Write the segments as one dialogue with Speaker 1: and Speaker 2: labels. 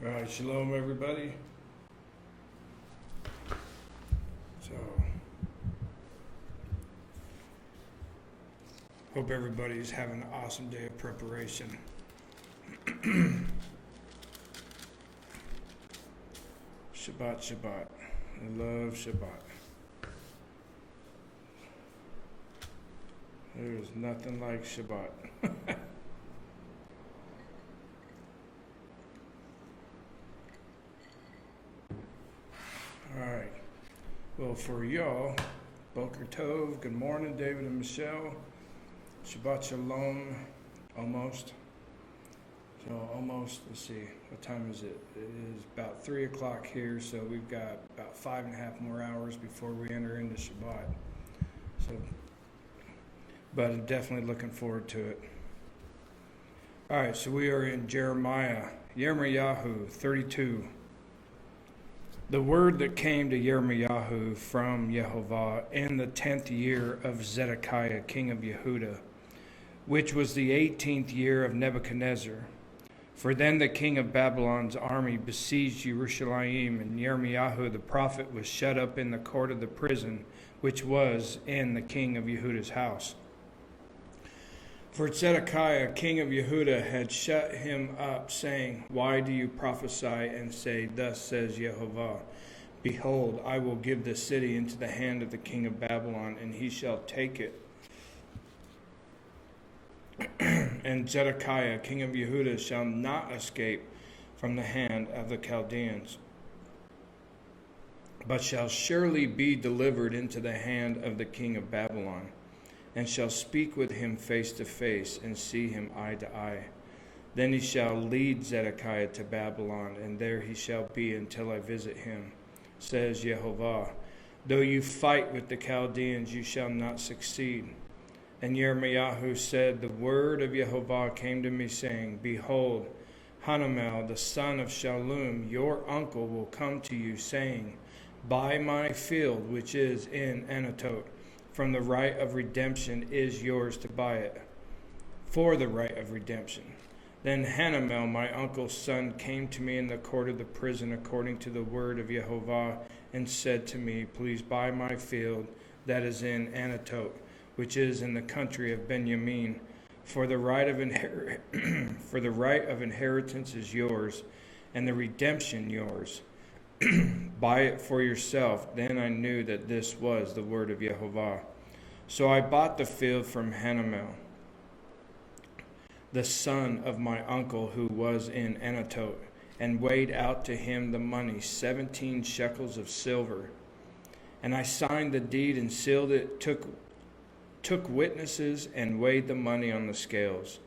Speaker 1: All right, shalom, everybody. So, hope everybody's having an awesome day of preparation. Shabbat, Shabbat. I love Shabbat. There's nothing like Shabbat. All right. Well, for y'all, Boker Tov, good morning, David and Michelle. Shabbat Shalom, almost. So almost, let's see, what time is it? It is about 3 o'clock here, so we've got about 5.5 more hours before we enter into Shabbat. So, but I'm definitely looking forward to it. All right, so we are in Yirmiyahu 32. The word that came to Yirmiyahu from Yehovah in the 10th year of Zedekiah, king of Yehuda, which was the 18th year of Nebuchadnezzar. For then the king of Babylon's army besieged Jerusalem, and Yirmiyahu the prophet was shut up in the court of the prison, which was in the king of Yehuda's house. For Zedekiah, king of Yehuda, had shut him up, saying, Why do you prophesy and say, Thus says Yehovah, Behold, I will give this city into the hand of the king of Babylon, and he shall take it. And Zedekiah, king of Yehuda, shall not escape from the hand of the Chaldeans, but shall surely be delivered into the hand of the king of Babylon, and shall speak with him face to face, and see him eye to eye. Then he shall lead Zedekiah to Babylon, and there he shall be until I visit him, says Yehovah. Though you fight with the Chaldeans, you shall not succeed. And Yirmiyahu said, The word of Yehovah came to me, saying, Behold, Hanamel, the son of Shallum, your uncle, will come to you, saying, Buy my field, which is in Anatot. From the right of redemption is yours to buy it, for the right of redemption. Then Hanamel, my uncle's son, came to me in the court of the prison according to the word of Yehovah, and said to me, Please buy my field that is in Anatot, which is in the country of Benjamin, for the right of inheritance is yours, and the redemption yours. Buy it for yourself. Then I knew that this was the word of Yehovah. So I bought the field from Hanamel, the son of my uncle who was in Anatot, and weighed out to him the money, 17 shekels of silver. And I signed the deed and sealed it, took witnesses, and weighed the money on the scales.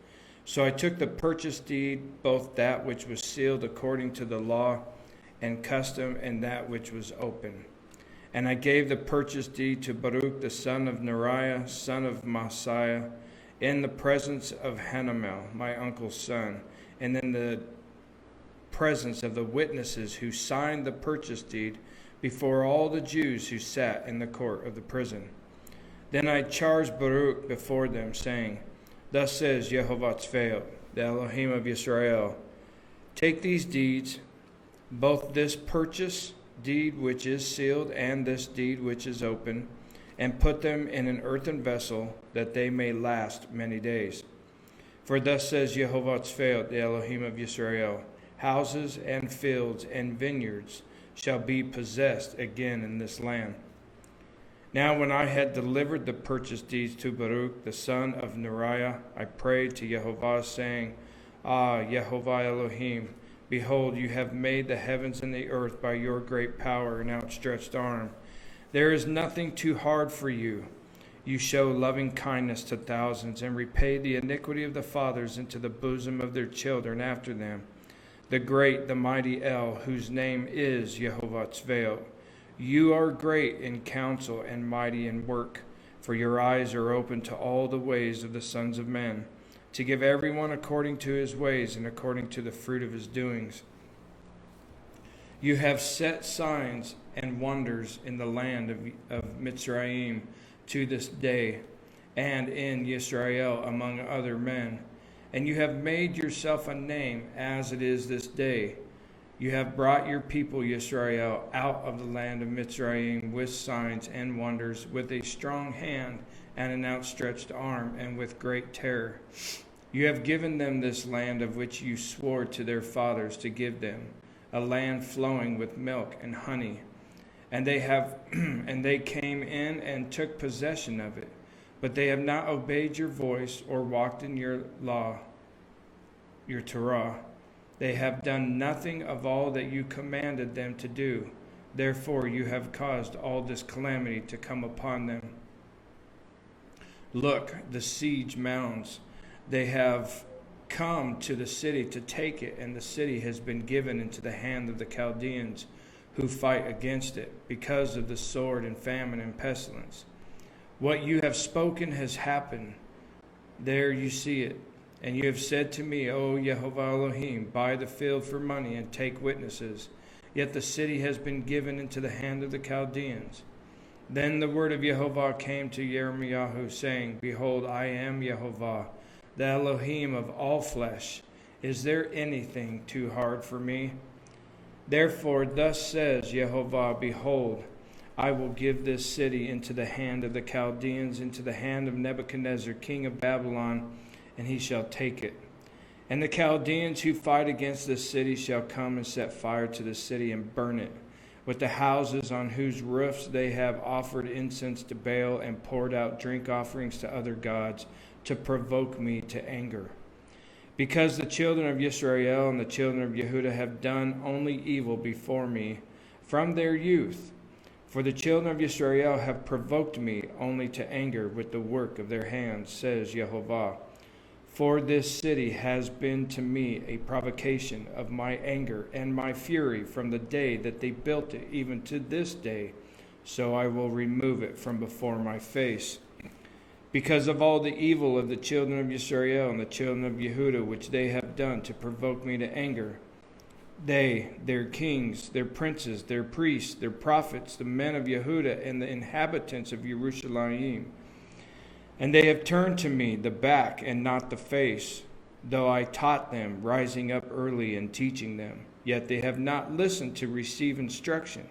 Speaker 1: So I took the purchase deed, both that which was sealed according to the law and custom, and that which was open. And I gave the purchase deed to Baruch the son of Neriah, son of Maaseiah, in the presence of Hanamel, my uncle's son, and in the presence of the witnesses who signed the purchase deed before all the Jews who sat in the court of the prison. Then I charged Baruch before them, saying, Thus says Yehovah Tzvaot, the Elohim of Yisrael, Take these deeds, both this purchase deed which is sealed and this deed which is open, and put them in an earthen vessel, that they may last many days. For thus says Yehovah Tzvaot, the Elohim of Yisrael, Houses and fields and vineyards shall be possessed again in this land. Now when I had delivered the purchase deeds to Baruch, the son of Neriah, I prayed to Yehovah, saying, Yehovah Elohim, behold, you have made the heavens and the earth by your great power and outstretched arm. There is nothing too hard for you. You show loving kindness to thousands, and repay the iniquity of the fathers into the bosom of their children after them. The great, the mighty El, whose name is Yehovah Tzvaot. You are great in counsel and mighty in work, for your eyes are open to all the ways of the sons of men, to give everyone according to his ways and according to the fruit of his doings. You have set signs and wonders in the land of Mitzrayim to this day, and in Yisrael among other men. And you have made yourself a name as it is this day. You have brought your people Yisrael out of the land of Mitzrayim with signs and wonders, with a strong hand and an outstretched arm, and with great terror. You have given them this land of which you swore to their fathers to give them, a land flowing with milk and honey. And they came in and took possession of it. But they have not obeyed your voice or walked in your law, your Torah. They have done nothing of all that you commanded them to do. Therefore you have caused all this calamity to come upon them. Look, the siege mounds. They have come to the city to take it, and the city has been given into the hand of the Chaldeans who fight against it, because of the sword and famine and pestilence. What you have spoken has happened. There you see it. And you have said to me, O Yehovah Elohim, buy the field for money and take witnesses. Yet the city has been given into the hand of the Chaldeans. Then the word of Yehovah came to Yirmiyahu, saying, Behold, I am Yehovah, the Elohim of all flesh. Is there anything too hard for me? Therefore, thus says Yehovah, Behold, I will give this city into the hand of the Chaldeans, into the hand of Nebuchadnezzar, king of Babylon, and he shall take it. And the Chaldeans who fight against this city shall come and set fire to the city and burn it, with the houses on whose roofs they have offered incense to Baal and poured out drink offerings to other gods, to provoke me to anger. Because the children of Yisrael and the children of Yehudah have done only evil before me from their youth. For the children of Yisrael have provoked me only to anger with the work of their hands, says Yehovah. For this city has been to me a provocation of my anger and my fury from the day that they built it, even to this day. So I will remove it from before my face. Because of all the evil of the children of Yisrael and the children of Yehudah, which they have done to provoke me to anger, they, their kings, their princes, their priests, their prophets, the men of Yehudah, and the inhabitants of Yerushalayim. And they have turned to me the back and not the face, though I taught them, rising up early and teaching them. Yet they have not listened to receive instruction.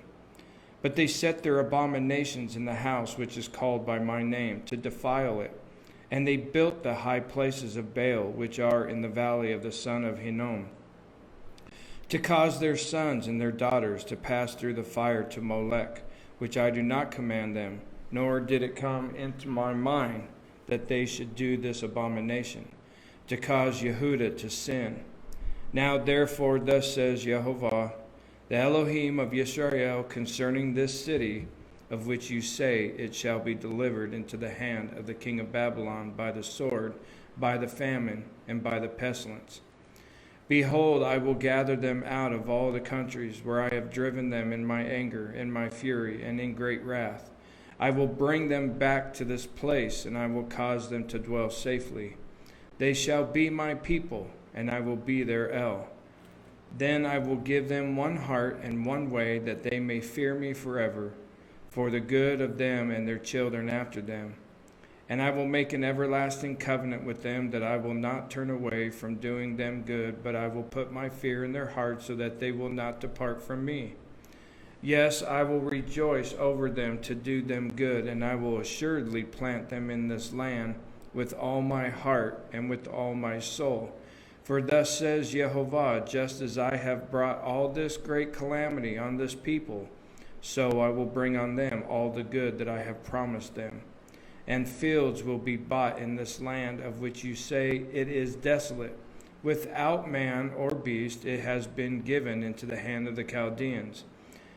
Speaker 1: But they set their abominations in the house which is called by my name, to defile it. And they built the high places of Baal, which are in the valley of the son of Hinnom, to cause their sons and their daughters to pass through the fire to Molech, which I do not command them, nor did it come into my mind that they should do this abomination, to cause Yehudah to sin. Now therefore thus says Yehovah, the Elohim of Yisrael, concerning this city, of which you say it shall be delivered into the hand of the king of Babylon by the sword, by the famine, and by the pestilence. Behold, I will gather them out of all the countries where I have driven them in my anger, in my fury, and in great wrath. I will bring them back to this place, and I will cause them to dwell safely. They shall be my people, and I will be their El. Then I will give them one heart and one way, that they may fear me forever, for the good of them and their children after them. And I will make an everlasting covenant with them, that I will not turn away from doing them good, but I will put my fear in their hearts, so that they will not depart from me. Yes, I will rejoice over them to do them good, and I will assuredly plant them in this land with all my heart and with all my soul. For thus says Yehovah, just as I have brought all this great calamity on this people, so I will bring on them all the good that I have promised them. And fields will be bought in this land, of which you say it is desolate. Without man or beast it has been given into the hand of the Chaldeans.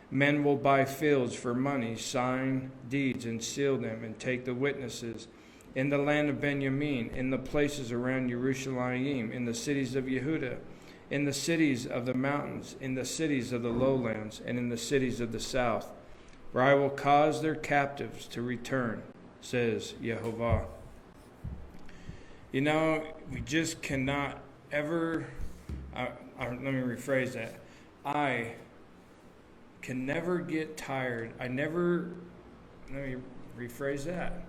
Speaker 1: Men will buy fields for money, sign deeds and seal them, and take the witnesses. In the land of Benjamin, in the places around Yerushalayim, in the cities of Yehudah, in the cities of the mountains, in the cities of the lowlands, and in the cities of the south, where I will cause their captives to return, says Yehovah. You know, we just cannot ever, let me rephrase that. I can never get tired. Let me rephrase that.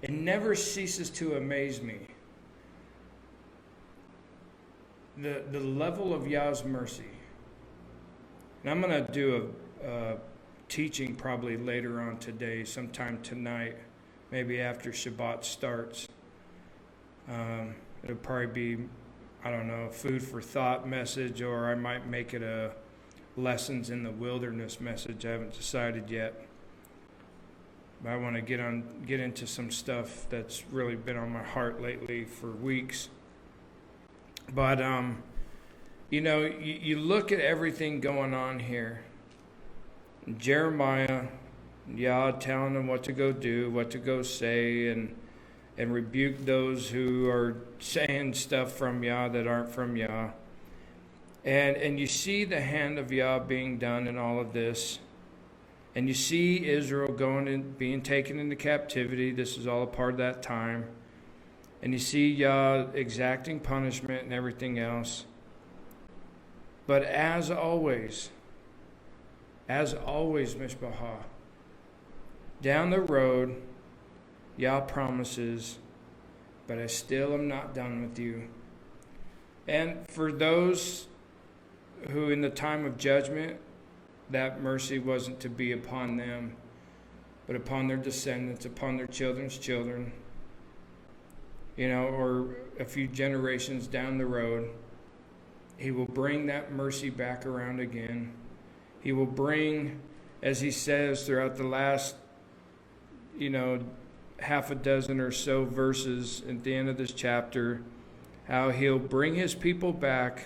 Speaker 1: It never ceases to amaze me. The level of Yah's mercy And I'm going to do a teaching probably later on today, sometime tonight, maybe after Shabbat starts. It'll probably be, I don't know, food for thought message, or I might make it a lessons in the wilderness message. I haven't decided yet. But I want to get into some stuff that's really been on my heart lately for weeks. But you look at everything going on here. Jeremiah, Yah telling them what to go do, what to go say, and rebuke those who are saying stuff from Yah that aren't from Yah. And you see the hand of Yah being done in all of this. And you see Israel going and being taken into captivity. This is all a part of that time. And you see Yah exacting punishment and everything else. But as always, Mishpachah, down the road, Yah promises, but I still am not done with you. And for those who in the time of judgment, that mercy wasn't to be upon them, but upon their descendants, upon their children's children, or a few generations down the road. He will bring that mercy back around again. He will bring, as he says throughout the last, half a dozen or so verses at the end of this chapter, how he'll bring his people back,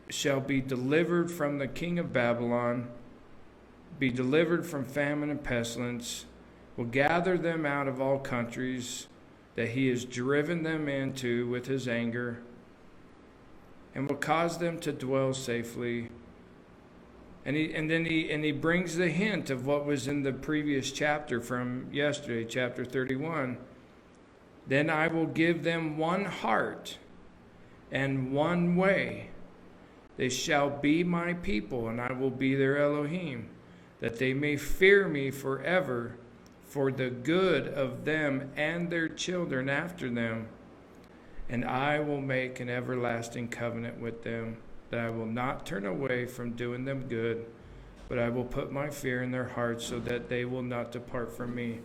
Speaker 1: shall be delivered from the king of Babylon, be delivered from famine and pestilence, will gather them out of all countries that he has driven them into with his anger, and will cause them to dwell safely. And he brings the hint of what was in the previous chapter from yesterday, chapter 31. Then I will give them one heart and one way. They shall be my people, and I will be their Elohim, that they may fear me forever, for the good of them and their children after them. And I will make an everlasting covenant with them, that I will not turn away from doing them good, but I will put my fear in their hearts, so that they will not depart from me.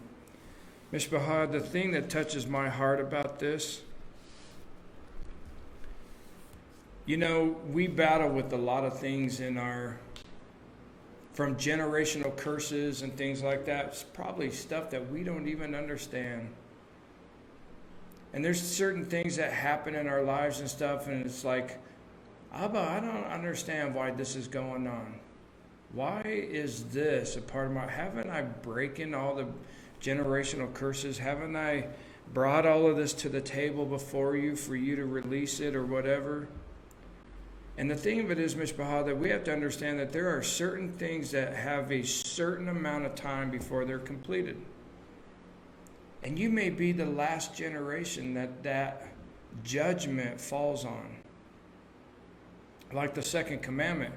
Speaker 1: Mishpachah, the thing that touches my heart about this, we battle with a lot of things from generational curses and things like that. It's probably stuff that we don't even understand. And there's certain things that happen in our lives and stuff, and it's like, Abba, I don't understand why this is going on. Why is this a part of haven't I broken all the generational curses? Haven't I brought all of this to the table before you for you to release it or whatever? And the thing of it is, Mishpachah, that we have to understand that there are certain things that have a certain amount of time before they're completed. And you may be the last generation that judgment falls on. Like the second commandment,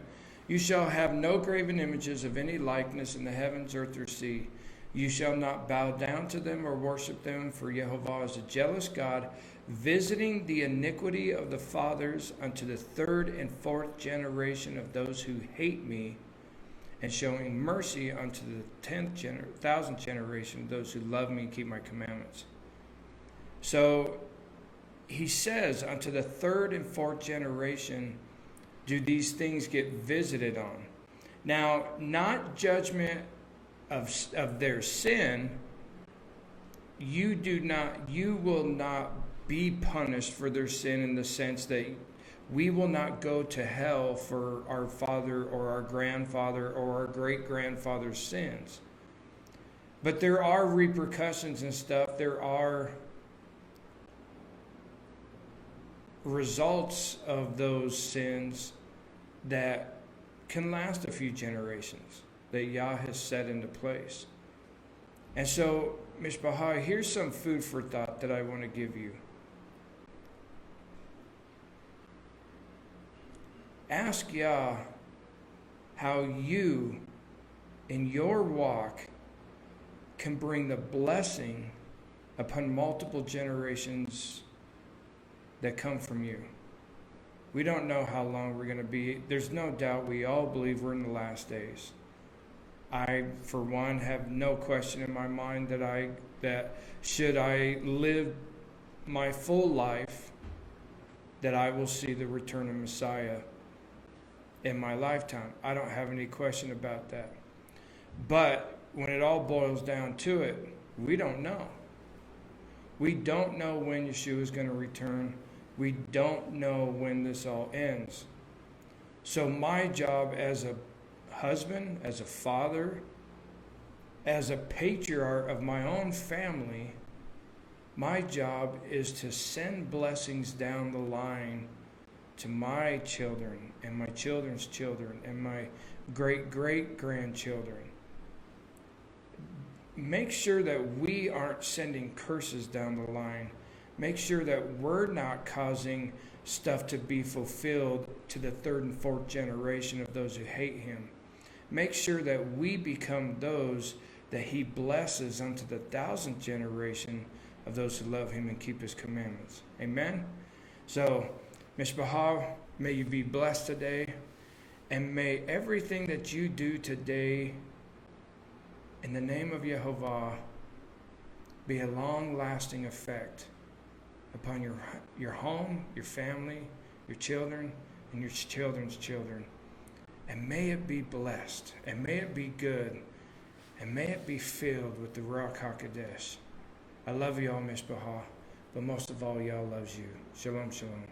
Speaker 1: you shall have no graven images of any likeness in the heavens, earth, or sea. You shall not bow down to them or worship them, for Jehovah is a jealous God, visiting the iniquity of the fathers unto the third and fourth generation of those who hate me, and showing mercy unto the 10,000th generation of those who love me and keep my commandments. So he says, unto the third and fourth generation do these things get visited on. Now, not judgment of their sin. You will not be punished for their sin, in the sense that we will not go to hell for our father or our grandfather or our great-grandfather's sins. But there are repercussions and stuff. There are results of those sins that can last a few generations, that Yah has set into place. And so, Mishpachah, here's some food for thought that I want to give you. Ask Yah how you, in your walk, can bring the blessing upon multiple generations that come from you. We don't know how long we're going to be. There's no doubt we all believe we're in the last days. I, for one, have no question in my mind that should I live my full life, that I will see the return of Messiah in my lifetime. I don't have any question about that. But when it all boils down to it, we don't know. We don't know when Yeshua is going to return. We don't know when this all ends. So my job as a husband, as a father, as a patriarch of my own family, my job is to send blessings down the line to my children and my children's children and my great-great-grandchildren. Make sure that we aren't sending curses down the line. Make sure that we're not causing stuff to be fulfilled to the third and fourth generation of those who hate him. Make sure that we become those that he blesses unto the 1,000th generation of those who love him and keep his commandments. Amen? So, Mishpachah, may you be blessed today, and may everything that you do today in the name of Yehovah be a long-lasting effect upon your home, your family, your children, and your children's children. And may it be blessed, and may it be good, and may it be filled with the Ruach HaKodesh. I love you all, Mishpachah, but most of all, Yah loves you. Shalom, shalom.